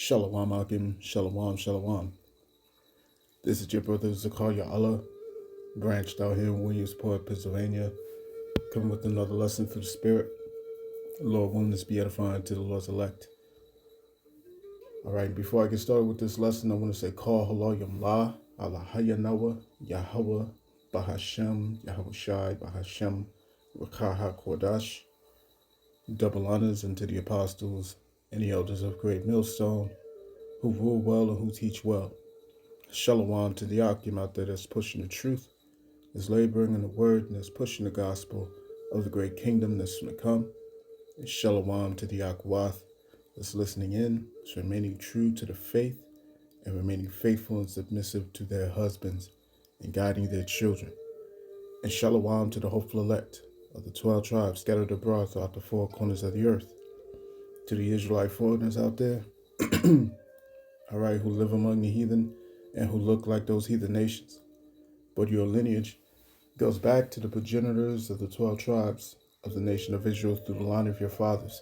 Shalom Akim, Shalom, Shalom. This is your brother Zakaria Allah, branched out here in Williamsport, Pennsylvania, coming with another lesson through the Spirit. Lord willing, this be edifying to the Lord's elect. All right, before I get started with this lesson, I want to say, Call Halal Yamla, Allah Hayanawa, Yahweh, Bahashem, Yahweh Shai, Bahashem, Rakaha Kodash. Double honors unto the apostles and the elders of Great Millstone, who rule well and who teach well. Shalom to the Akim out there that's pushing the truth, that's laboring in the word, and that's pushing the gospel of the great kingdom that's going to come. And shalom to the Akwath that's listening in, that's remaining true to the faith, and remaining faithful and submissive to their husbands and guiding their children. And shalom to the hopeful elect of the 12 tribes scattered abroad throughout the four corners of the earth. To the Israelite foreigners out there, all right, who live among the heathen and who look like those heathen nations. But your lineage goes back to the progenitors of the 12 tribes of the nation of Israel through the line of your fathers.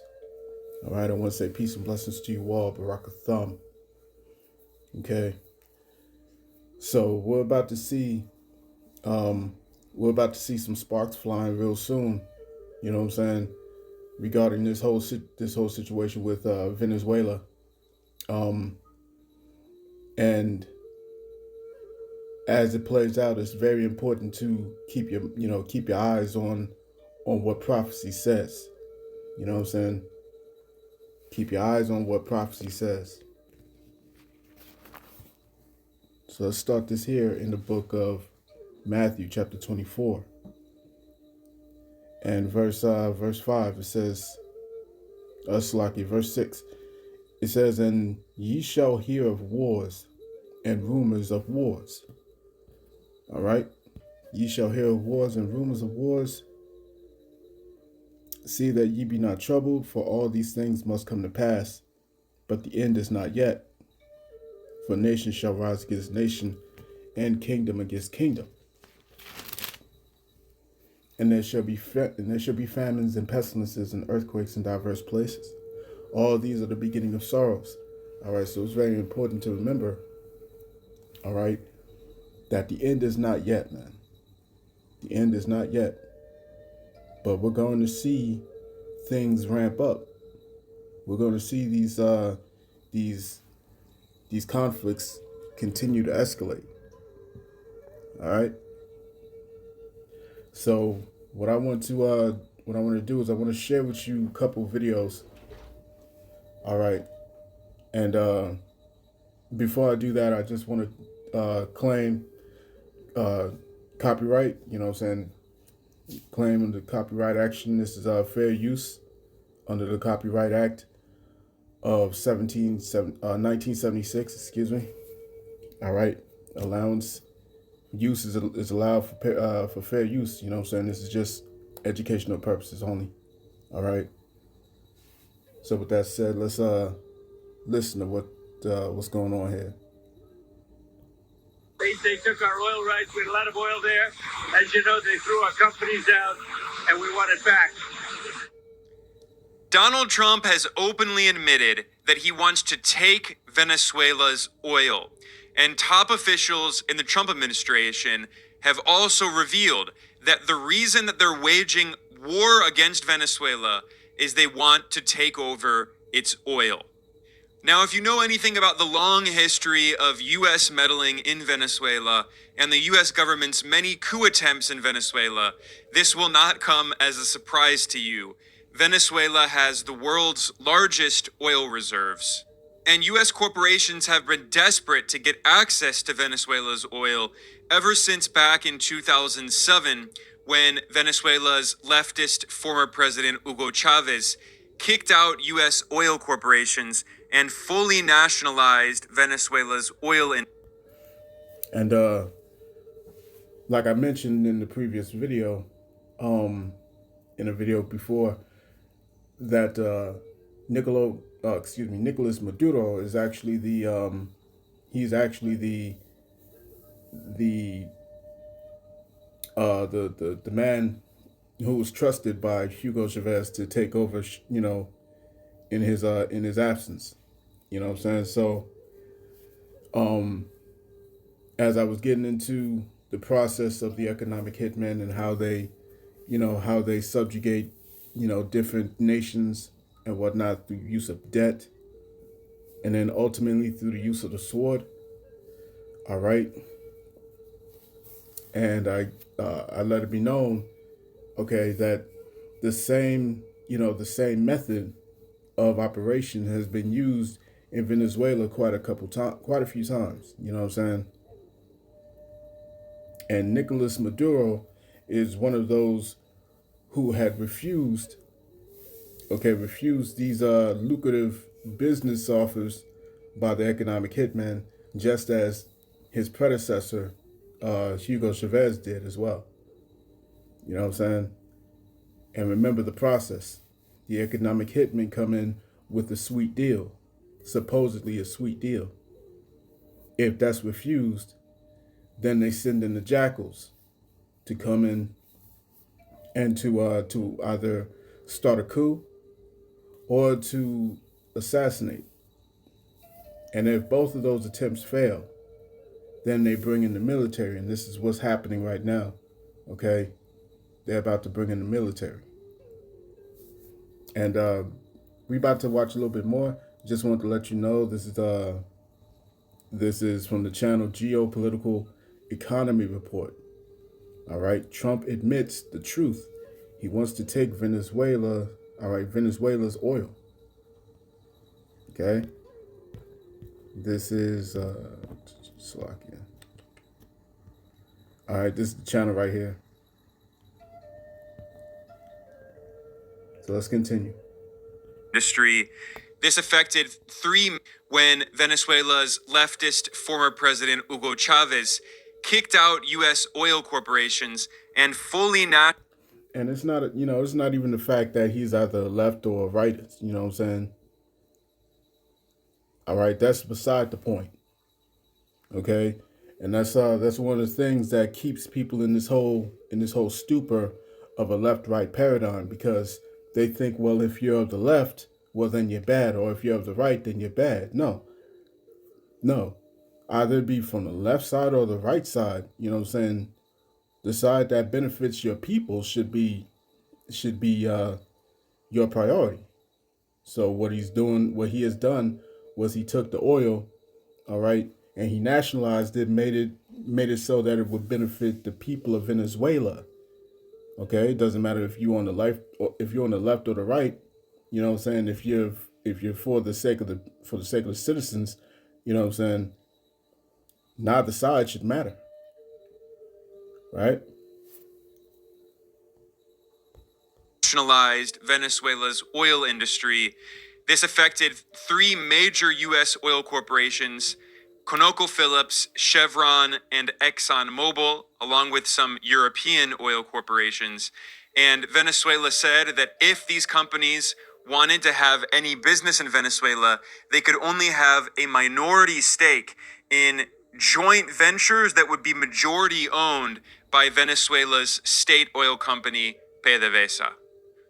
All right, I want to say peace and blessings to you all, Barakatham. Okay, so we're about to see some sparks flying real soon. You know what I'm saying? Regarding this whole situation with Venezuela, and as it plays out, it's very important to keep your eyes on what prophecy says. You know what I'm saying? Keep your eyes on what prophecy says. So let's start this here in the book of Matthew, chapter 24, and verse 5. It says, verse 6. It says, "And ye shall hear of wars and rumors of wars." All right, ye shall hear of wars and rumors of wars. See that ye be not troubled, for all these things must come to pass, but the end is not yet. For nation shall rise against nation, and kingdom against kingdom. And there shall be famines and pestilences and earthquakes in diverse places. All these are the beginning of sorrows. All right, so it's very important to remember, all right, that the end is not yet, man. The end is not yet. But we're going to see things ramp up. We're going to see these conflicts continue to escalate. All right. So what I want to do is I want to share with you a couple videos. All right. And before I do that, I just want to claim copyright. You know what I'm saying? Claiming the copyright action. This is fair use under the Copyright Act of 1976. Excuse me. All right. Allowance use is allowed for fair use. You know what I'm saying? This is just educational purposes only. All right. So with that said, let's listen to what's going on here. They took our oil rights. We had a lot of oil there. As you know, they threw our companies out, and we want it back. Donald Trump has openly admitted that he wants to take Venezuela's oil. And top officials in the Trump administration have also revealed that the reason that they're waging war against Venezuela is they want to take over its oil. Now, if you know anything about the long history of U.S. meddling in Venezuela and the U.S. government's many coup attempts in Venezuela, this will not come as a surprise to you. Venezuela has the world's largest oil reserves. And U.S. corporations have been desperate to get access to Venezuela's oil ever since back in 2007, when Venezuela's leftist former president Hugo Chavez kicked out U.S. oil corporations and fully nationalized Venezuela's oil industry. And like I mentioned in the previous video, in a video before, that Nicolas Maduro is actually the man who was trusted by Hugo Chavez to take over, in his absence. You know what I'm saying? So, um, as I was getting into the process of the economic hitmen and how they, how they subjugate, different nations and whatnot through use of debt, and then ultimately through the use of the sword. All right, and I let it be known, okay, that the same, the same method of operation has been used in Venezuela quite a few times. You know what I'm saying? And Nicolas Maduro is one of those who had refused these lucrative business offers by the economic hitman, just as his predecessor, Hugo Chavez, did as well. You know what I'm saying? And remember the process. The economic hitmen come in with a sweet deal, supposedly a sweet deal. If that's refused, then they send in the jackals to come in and to either start a coup or to assassinate. And if both of those attempts fail, then they bring in the military, and this is what's happening right now. Okay, they're about to bring in the military, and we about to watch a little bit more. Just wanted to let you know this is from the channel Geopolitical Economy Report. All right, Trump admits the truth. He wants to take Venezuela. All right, Venezuela's oil. Okay, this is Slovakia. All right, this is the channel right here. So let's continue. Industry. This affected when Venezuela's leftist former president Hugo Chavez kicked out U.S. oil corporations and fully not. And it's not, it's not even the fact that he's either left or right. You know what I'm saying? All right, that's beside the point. Okay, and that's one of the things that keeps people in this whole stupor of a left-right paradigm, because they think, well, if you're of the left, well, then you're bad, or if you're of the right, then you're bad. No, either be from the left side or the right side. You know what I'm saying? The side that benefits your people should be your priority. So what he has done was he took the oil, all right, and he nationalized it, made it so that it would benefit the people of Venezuela. Okay, it doesn't matter if you're on the left or the right. You know what I'm saying? If you're for the sake of the citizens, you know what I'm saying? Neither side should matter, right? Nationalized Venezuela's oil industry. This affected three major U.S. oil corporations, ConocoPhillips, Chevron, and ExxonMobil, along with some European oil corporations. And Venezuela said that if these companies wanted to have any business in Venezuela, they could only have a minority stake in joint ventures that would be majority owned by Venezuela's state oil company, PDVSA.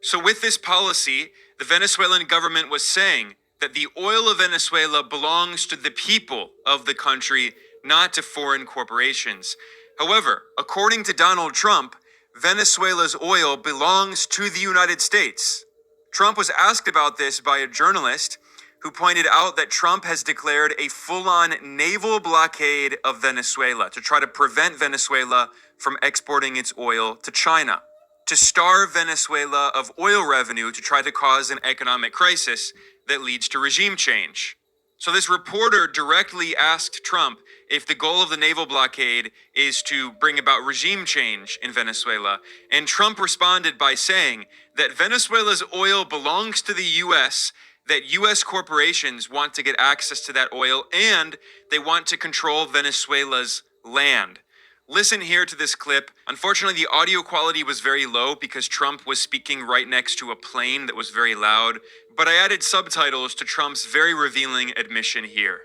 So with this policy, the Venezuelan government was saying that the oil of Venezuela belongs to the people of the country, not to foreign corporations. However, according to Donald Trump, Venezuela's oil belongs to the United States. Trump was asked about this by a journalist who pointed out that Trump has declared a full-on naval blockade of Venezuela to try to prevent Venezuela from exporting its oil to China, to starve Venezuela of oil revenue to try to cause an economic crisis that leads to regime change. So this reporter directly asked Trump if the goal of the naval blockade is to bring about regime change in Venezuela. And Trump responded by saying that Venezuela's oil belongs to the U.S., that U.S. corporations want to get access to that oil, and they want to control Venezuela's land. Listen here to this clip. Unfortunately, the audio quality was very low because Trump was speaking right next to a plane that was very loud, but I added subtitles to Trump's very revealing admission here.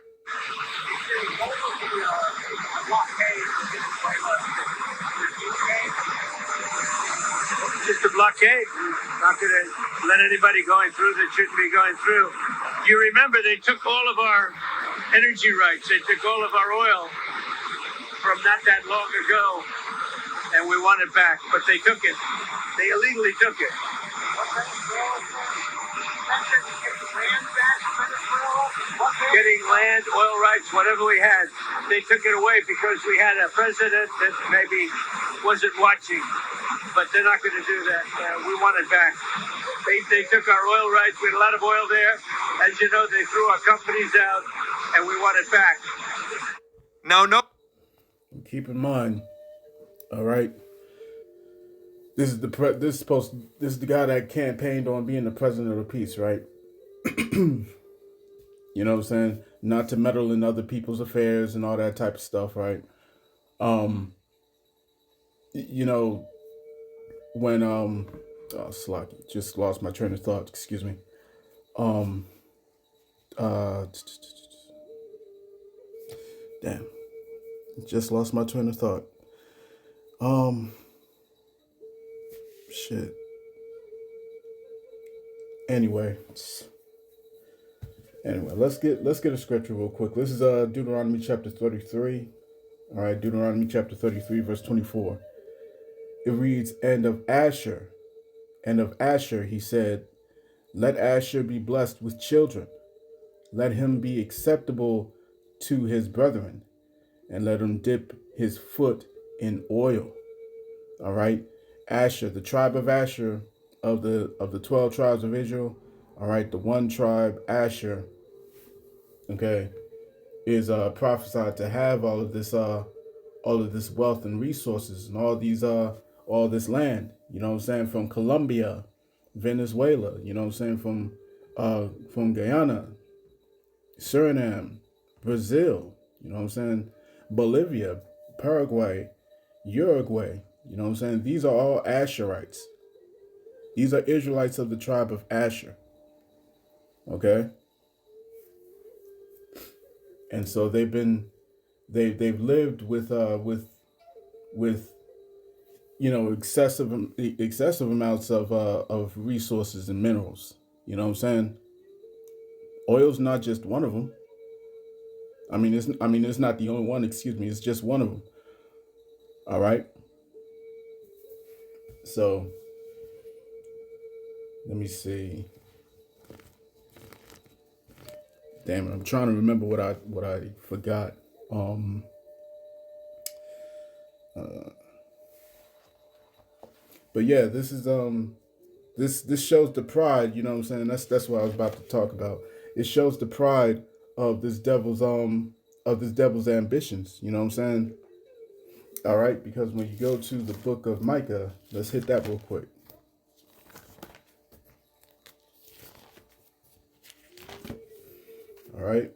Just a blockade. We're not going to let anybody going through that shouldn't be going through. You remember they took all of our energy rights. They took all of our oil from not that long ago, and we want it back. But they took it. They illegally took it. Getting land, oil rights, whatever we had, they took it away because we had a president that maybe wasn't watching. But they're not going to do that. We want it back. They took our oil rights. We had a lot of oil there. As you know, they threw our companies out, and we want it back. No. Keep in mind, all right. This is the guy that campaigned on being the president of peace, right? You know what I'm saying? Not to meddle in other people's affairs and all that type of stuff, right? You know, when Slocky, just lost my train of thought, excuse me. Damn. Just lost my train of thought. Shit. Anyway, let's get a scripture real quick. This is Deuteronomy chapter 33. All right, Deuteronomy chapter 33, verse 24. It reads, "And of Asher, he said, let Asher be blessed with children. Let him be acceptable to his brethren, and let him dip his foot in oil." All right, Asher, the tribe of Asher, of the 12 tribes of Israel. All right, the one tribe, Asher, okay, is prophesied to have all of this wealth and resources and all this land. You know what I'm saying? From Colombia, Venezuela. You know what I'm saying? From Guyana, Suriname, Brazil. You know what I'm saying? Bolivia, Paraguay, Uruguay. You know what I'm saying? These are all Asherites. These are Israelites of the tribe of Asher. Okay? And so they've lived with you know, excessive amounts of resources and minerals. You know what I'm saying? Oil's not just one of them. I mean, it's not the only one. Excuse me, it's just one of them. All right. So let me see. Damn it, I'm trying to remember what I forgot. But yeah, this is this shows the pride. You know what I'm saying? That's what I was about to talk about. It shows the pride of this devil's ambitions. You know what I'm saying? All right, because when you go to the book of Micah, let's hit that real quick. All right.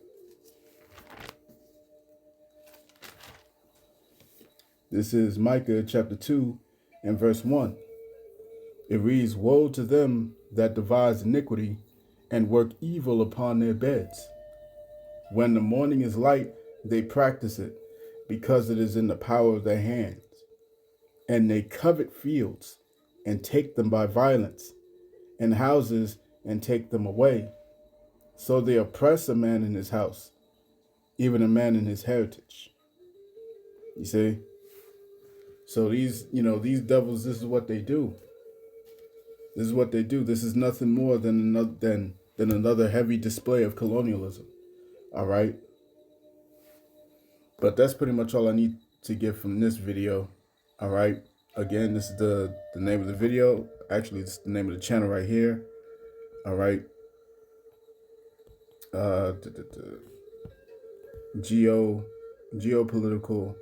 This is Micah chapter 2 and verse 1. It reads, "Woe to them that devise iniquity and work evil upon their beds. When the morning is light, they practice it, because it is in the power of their hands. And they covet fields and take them by violence, and houses and take them away. So they oppress a man in his house, even a man in his heritage." You see? So these devils, this is what they do. This is what they do. This is nothing more than another heavy display of colonialism. All right. But that's pretty much all I need to get from this video. All right. Again, this is the name of the video. Actually, it's the name of the channel right here. All right. Geopolitical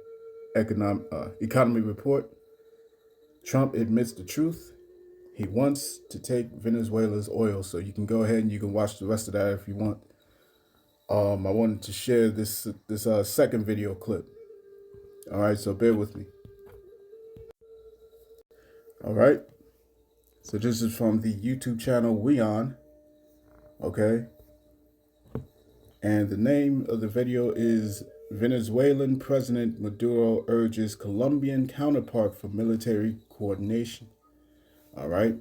economy report. Trump admits the truth. He wants to take Venezuela's oil. So you can go ahead and you can watch the rest of that if you want. I wanted to share this second video clip. All right, so bear with me. All right. So this is from the YouTube channel Weon. Okay. And the name of the video is "Venezuelan President Maduro Urges Colombian Counterpart for Military Coordination." All right.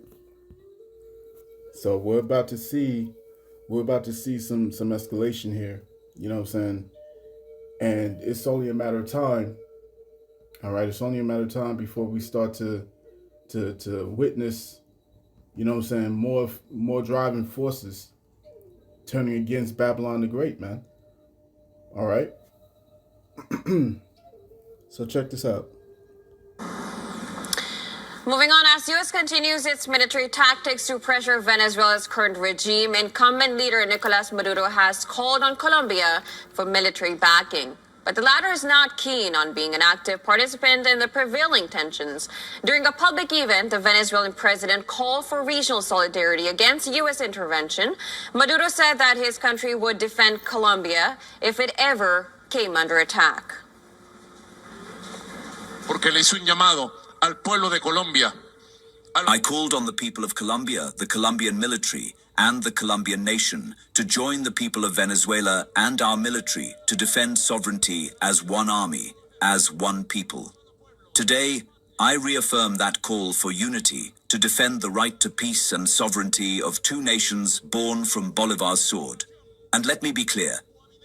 So we're about to see we're about to see some escalation here. You know what I'm saying? And it's only a matter of time. All right, it's only a matter of time before we start to witness. You know what I'm saying? More driving forces turning against Babylon the Great, man. All right. So check this out. Moving on, as U.S. continues its military tactics to pressure Venezuela's current regime, incumbent leader Nicolas Maduro has called on Colombia for military backing. But the latter is not keen on being an active participant in the prevailing tensions. During a public event, the Venezuelan president called for regional solidarity against U.S. intervention. Maduro said that his country would defend Colombia if it ever came under attack. Porque le hizo un llamado al pueblo de Colombia. I called on the people of Colombia, the Colombian military, and the Colombian nation to join the people of Venezuela and our military to defend sovereignty as one army, as one people. Today, I reaffirm that call for unity to defend the right to peace and sovereignty of two nations born from Bolivar's sword. And let me be clear,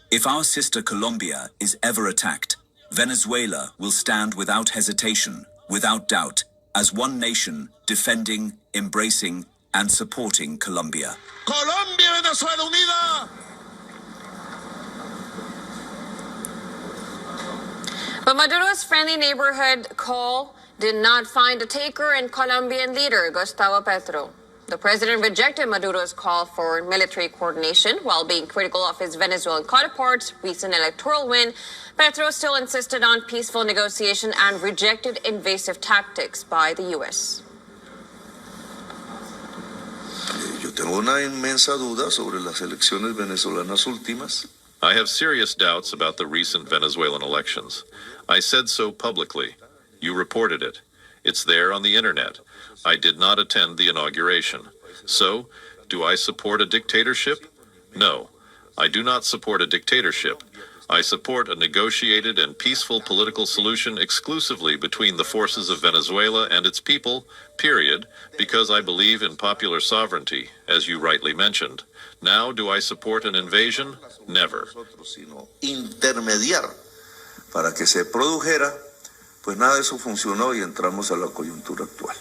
if our sister Colombia is ever attacked, Venezuela will stand without hesitation, without doubt, as one nation defending, embracing, and supporting Colombia. Colombia y Venezuela unida. But Maduro's friendly neighborhood call did not find a taker in Colombian leader Gustavo Petro. The president rejected Maduro's call for military coordination while being critical of his Venezuelan counterpart's recent electoral win. Petro still insisted on peaceful negotiation and rejected invasive tactics by the U.S. Yo tengo una inmensa duda sobre las elecciones venezolanas últimas. I have serious doubts about the recent Venezuelan elections. I said so publicly. You reported it. It's there on the internet. I did not attend the inauguration. So, do I support a dictatorship? No, I do not support a dictatorship. I support a negotiated and peaceful political solution exclusively between the forces of Venezuela and its people, period, because I believe in popular sovereignty, as you rightly mentioned. Now, do I support an invasion? Never. Intermediar para que se produjera, pues nada de eso funcionó y entramos a la coyuntura actual.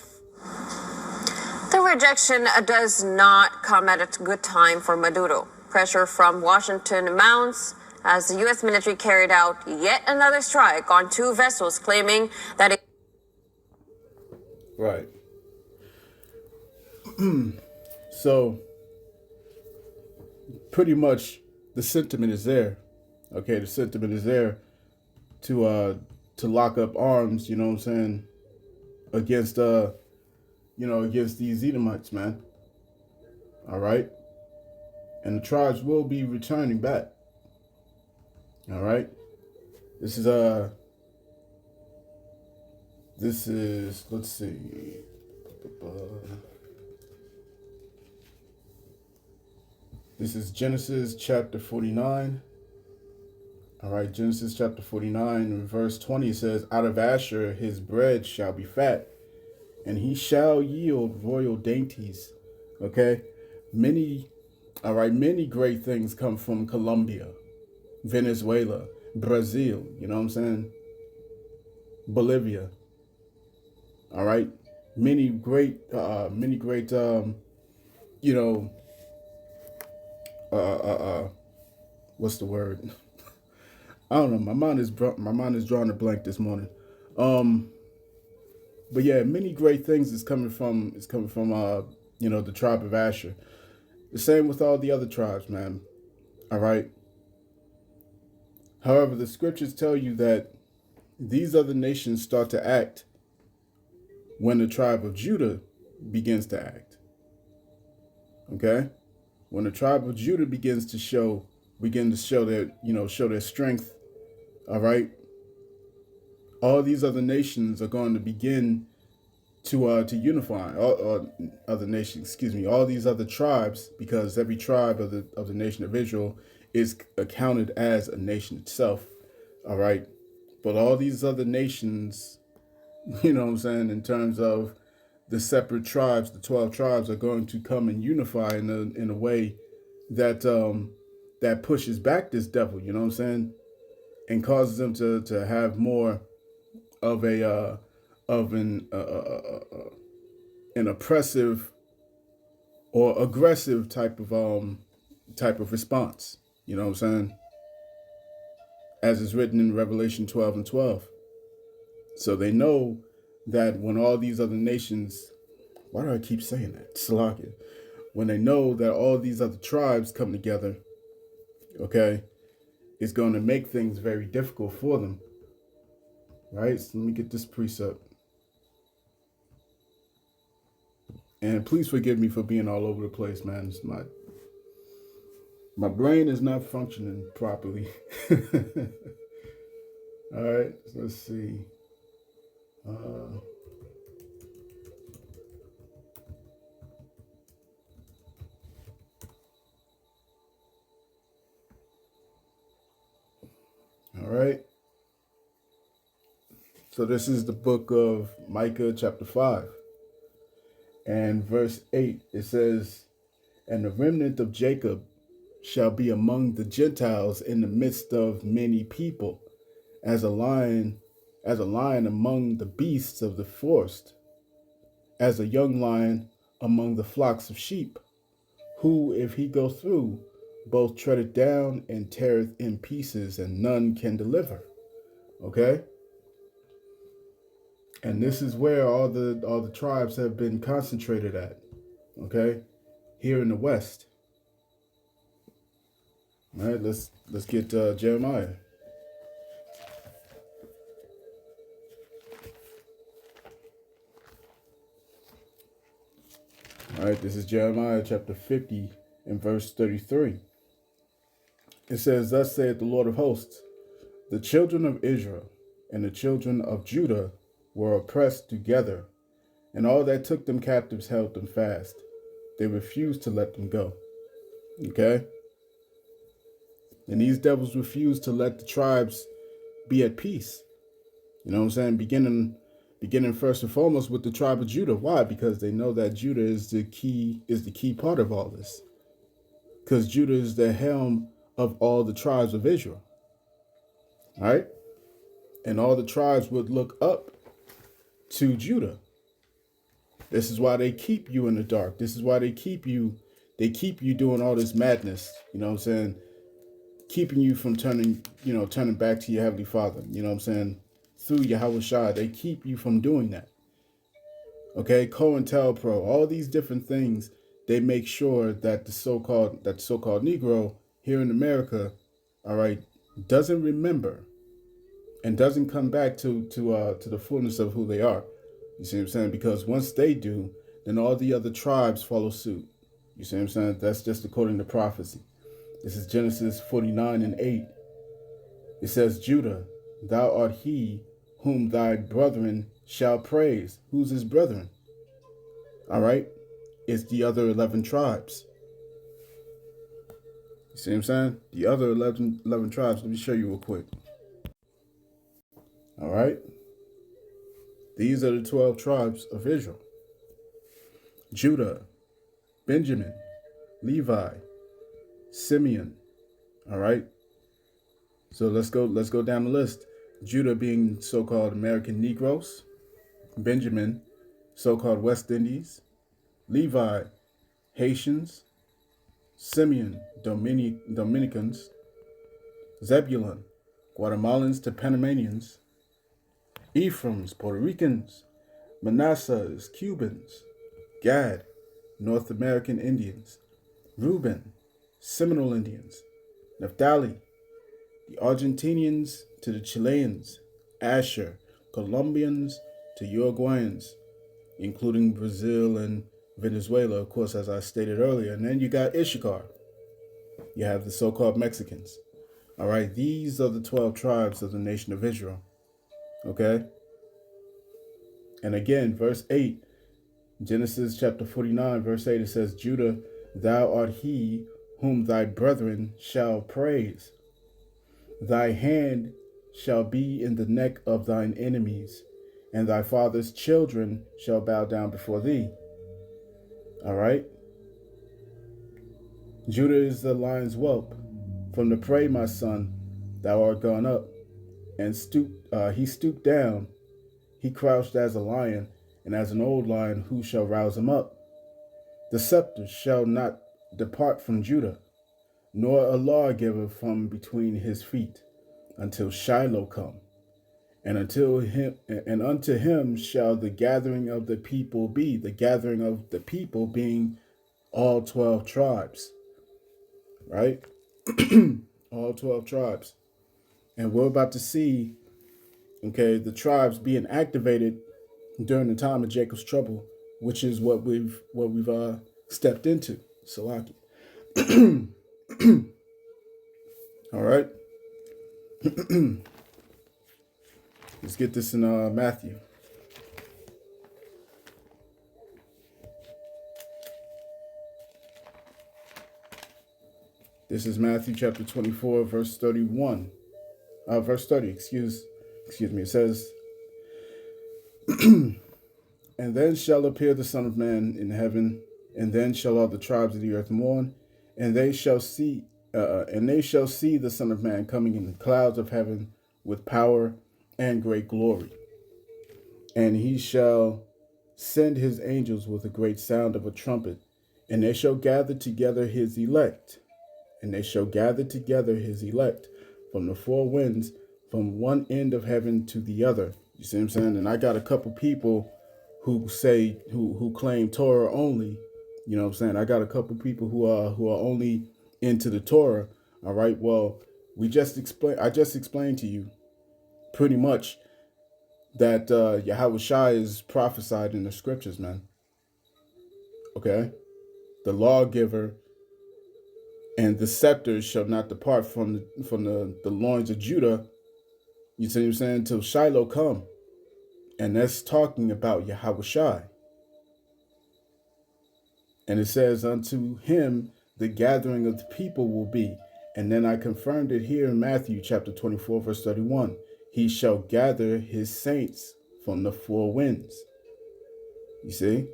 The rejection does not come at a good time for Maduro. Pressure from Washington mounts as the U.S. military carried out yet another strike on two vessels, claiming that it... Right. So, pretty much the sentiment is there. Okay, the sentiment is there to lock up arms, you know what I'm saying, against against these Edomites, man. All right? And the tribes will be returning back. All right? This is let's see. This is Genesis chapter 49. All right, Genesis chapter 49 and verse 20 says, out of Asher his bread shall be fat, and he shall yield royal dainties. Okay? Many great things come from Colombia, Venezuela, Brazil, you know what I'm saying? Bolivia. All right? Many great what's the word? I don't know. My mind is drawing a blank this morning. But yeah, many great things is coming from the tribe of Asher. The same with all the other tribes, man. All right. However, the scriptures tell you that these other nations start to act when the tribe of Judah begins to act. Okay? When the tribe of Judah begin to show their strength, all right, all these other nations are going to begin to unify. All these other tribes, because every tribe of the nation of Israel is accounted as a nation itself. All right, but all these other nations, you know what I'm saying, in terms of the separate tribes, the 12 tribes are going to come and unify in a way that that pushes back this devil, you know what I'm saying, and causes them to have more of a of an oppressive or aggressive type of response. You know what I'm saying? As is written in Revelation 12:12. So they know that when all these other nations, why do I keep saying that? Salakia. When they know that all these other tribes come together, okay, it's going to make things very difficult for them. Right? So let me get this precept. And please forgive me for being all over the place, man. It's my brain is not functioning properly. All right, so let's see. All right. So this is the book of Micah, chapter 5. And verse 8, it says, "And the remnant of Jacob shall be among the Gentiles in the midst of many people, as a lion among the beasts of the forest, as a young lion among the flocks of sheep, who, if he go through, both treadeth down and teareth in pieces, and none can deliver." Okay? And this is where all the tribes have been concentrated at. Okay? Here in the West. All right, let's get Jeremiah. All right, this is Jeremiah chapter 50 and verse 33. It says, "Thus saith the Lord of hosts, the children of Israel and the children of Judah were oppressed together, and all that took them captives held them fast. They refused to let them go." Okay? And these devils refused to let the tribes be at peace. You know what I'm saying? Beginning first and foremost with the tribe of Judah. Why? Because they know that Judah is the key part of all this. Because Judah is the helm of all the tribes of Israel. All right? And all the tribes would look up to Judah. This is why they keep you in the dark. This is why they keep you doing all this madness. You know what I'm saying? Keeping you from turning back to your Heavenly Father. You know what I'm saying? Through Yahweh Shai, they keep you from doing that. Okay, COINTELPRO, all these different things, they make sure that the so-called Negro here in America, all right, doesn't remember and doesn't come back to the fullness of who they are. You see what I'm saying? Because once they do, then all the other tribes follow suit. You see what I'm saying? That's just according to prophecy. This is Genesis 49:8. It says, "Judah, thou art he whom thy brethren shall praise." Who's his brethren? All right? It's the other 11 tribes. You see what I'm saying? The other 11 tribes. Let me show you real quick. All right? These are the 12 tribes of Israel: Judah, Benjamin, Levi, Simeon. All right? So let's go down the list. Judah being so-called American Negroes, Benjamin, so-called West Indies, Levi, Haitians, Simeon, Dominicans, Zebulun, Guatemalans to Panamanians, Ephraim's, Puerto Ricans, Manasseh's, Cubans, Gad, North American Indians, Reuben, Seminole Indians, Naphtali, the Argentinians to the Chileans, Asher, Colombians to Uruguayans, including Brazil and Venezuela, of course, as I stated earlier. And then you got Issachar. You have the so-called Mexicans. All right, these are the 12 tribes of the nation of Israel. Okay? And again, verse 8, Genesis chapter 49, verse 8, it says, "Judah, thou art he whom thy brethren shall praise. Thy hand shall be in the neck of thine enemies, and thy father's children shall bow down before thee." All right? Judah is the lion's whelp. From the prey, my son, thou art gone up. And he stooped down. He crouched as a lion, and as an old lion, who shall rouse him up? The scepter shall not depart from Judah, nor a lawgiver from between his feet, until Shiloh come. And unto him shall the gathering of the people be, the gathering of the people being all 12 tribes, right? All 12 tribes. And we're about to see, okay, the tribes being activated during the time of Jacob's trouble, which is what we've stepped into. Salaki. All right. Let's get this in Matthew. This is Matthew chapter 24, verse 31. Verse 30, excuse me. It says, and then shall appear the Son of Man in heaven, and then shall all the tribes of the earth mourn, and they shall see the Son of Man coming in the clouds of heaven with power and great glory. And he shall send his angels with a great sound of a trumpet, and they shall gather together his elect. And they shall gather together his elect from the four winds, from one end of heaven to the other. You see what I'm saying? And I got a couple people who say, who claim Torah only. You know what I'm saying? I got a couple people who are only into the Torah. All right. Well, I just explained to you pretty much that Yahweh Shai is prophesied in the scriptures, man. Okay? The lawgiver and the scepter shall not depart from the loins of Judah. You see what I'm saying? Till Shiloh come. And that's talking about Yahweh Shai. And it says, unto him the gathering of the people will be. And then I confirmed it here in Matthew chapter 24, verse 31. He shall gather his saints from the four winds. You see?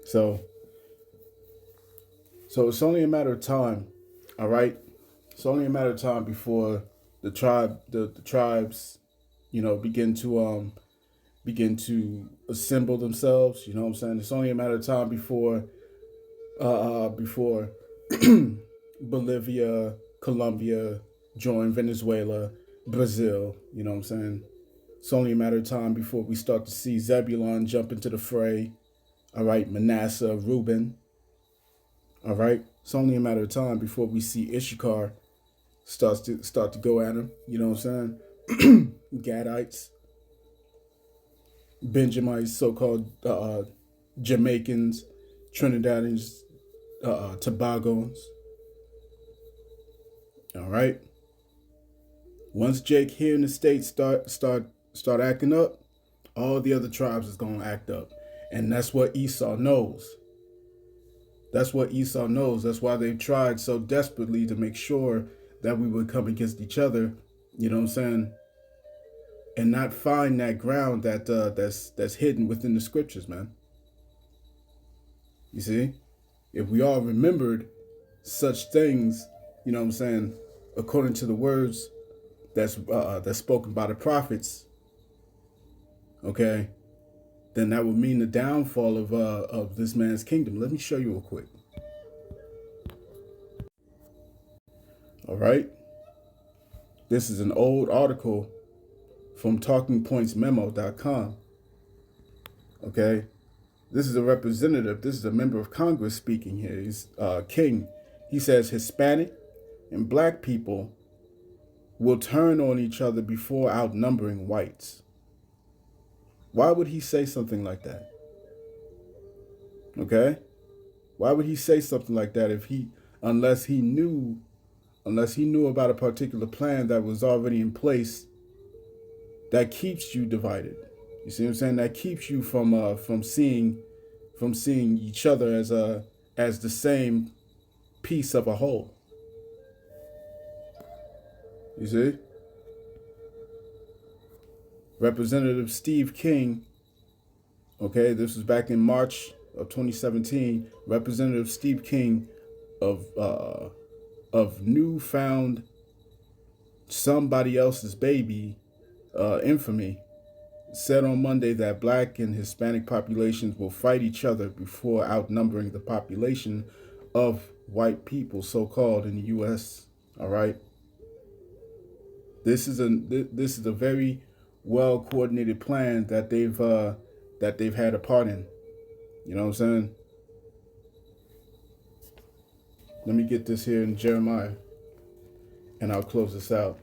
So it's only a matter of time, all right? It's only a matter of time before the tribes, begin to assemble themselves. You know what I'm saying? It's only a matter of time before Bolivia, Colombia join Venezuela, Brazil. You know what I'm saying? It's only a matter of time before we start to see Zebulon jump into the fray. All right, Manasseh, Reuben. All right, it's only a matter of time before we see Issachar start to go at him. You know what I'm saying? Gadites, Benjamites, so-called Jamaicans, Trinidadians, Tobagons. All right. Once Jake here in the States start acting up, all the other tribes is gonna act up, and that's what Esau knows. That's what Esau knows. That's why they've tried so desperately to make sure that we would come against each other. You know what I'm saying? And not find that ground that's hidden within the scriptures, man. You see, if we all remembered such things, you know what I'm saying, according to the words that's spoken by the prophets, okay, then that would mean the downfall of this man's kingdom. Let me show you real quick. All right, this is an old article from TalkingPointsMemo.com. Okay, this is a representative. This is a member of Congress speaking here. He's King. He says Hispanic and black people will turn on each other before outnumbering whites. Why would he say something like that? Okay? Why would he say something like that unless he knew about a particular plan that was already in place that keeps you divided? You see what I'm saying? That keeps you from seeing each other as the same piece of a whole. You see? Representative Steve King, okay, this was back in March of 2017, Representative Steve King of newfound somebody else's baby infamy said on Monday that Black and Hispanic populations will fight each other before outnumbering the population of white people, so-called, in the U.S. All right. This is a very well coordinated plan that they've had a part in. You know what I'm saying? Let me get this here in Jeremiah, and I'll close this out.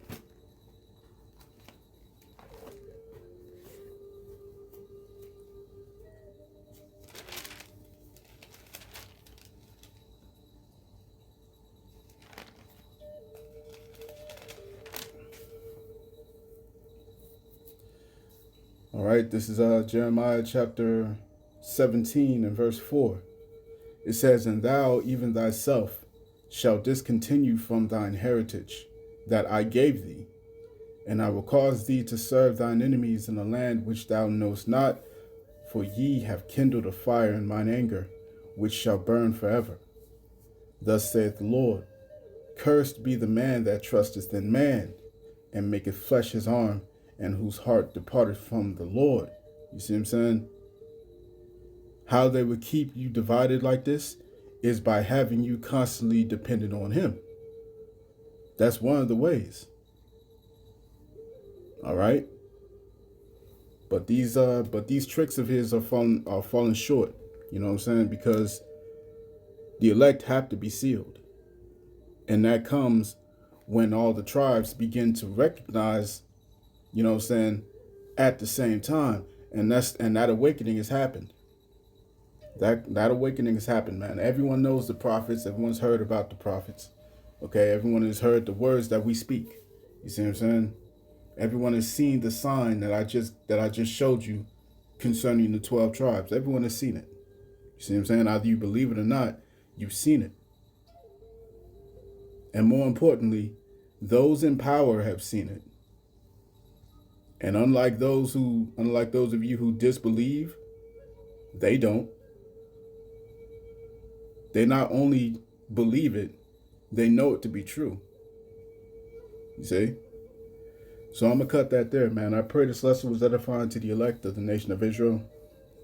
All right, this is Jeremiah chapter 17 and verse 4. It says, "And thou, even thyself, shalt discontinue from thine heritage that I gave thee, and I will cause thee to serve thine enemies in a land which thou knowest not, for ye have kindled a fire in mine anger, which shall burn forever. Thus saith the Lord, cursed be the man that trusteth in man, and maketh flesh his arm, and whose heart departed from the Lord." You see what I'm saying? How they would keep you divided like this is by having you constantly dependent on him. That's one of the ways. All right? But these tricks of his are falling short. You know what I'm saying? Because the elect have to be sealed. And that comes when all the tribes begin to recognize, you know what I'm saying, at the same time. And that awakening has happened. That awakening has happened, man. Everyone knows the prophets. Everyone's heard about the prophets. Okay, everyone has heard the words that we speak. You see what I'm saying? Everyone has seen the sign that I just showed you concerning the 12 tribes. Everyone has seen it. You see what I'm saying? Either you believe it or not, you've seen it. And more importantly, those in power have seen it. And unlike those of you who disbelieve, they don't. They not only believe it, they know it to be true. You see? So I'm going to cut that there, man. I pray this lesson was edifying to the elect of the nation of Israel.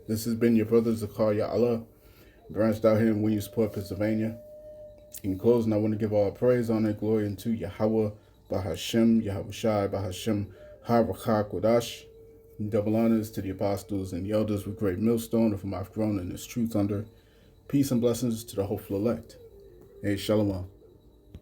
This has been your brother Zakar Ya'Allah, branched out here in Williamsport, Pennsylvania. In closing, I want to give all praise, honor, and glory unto Yahweh, Bahashem, Yahushai, Bahashem, Harakah, Kodash. Double honors to the apostles and the elders with great millstone, of whom I've grown in this truth under. Peace and blessings to the hopeful elect. Hey, Shalom.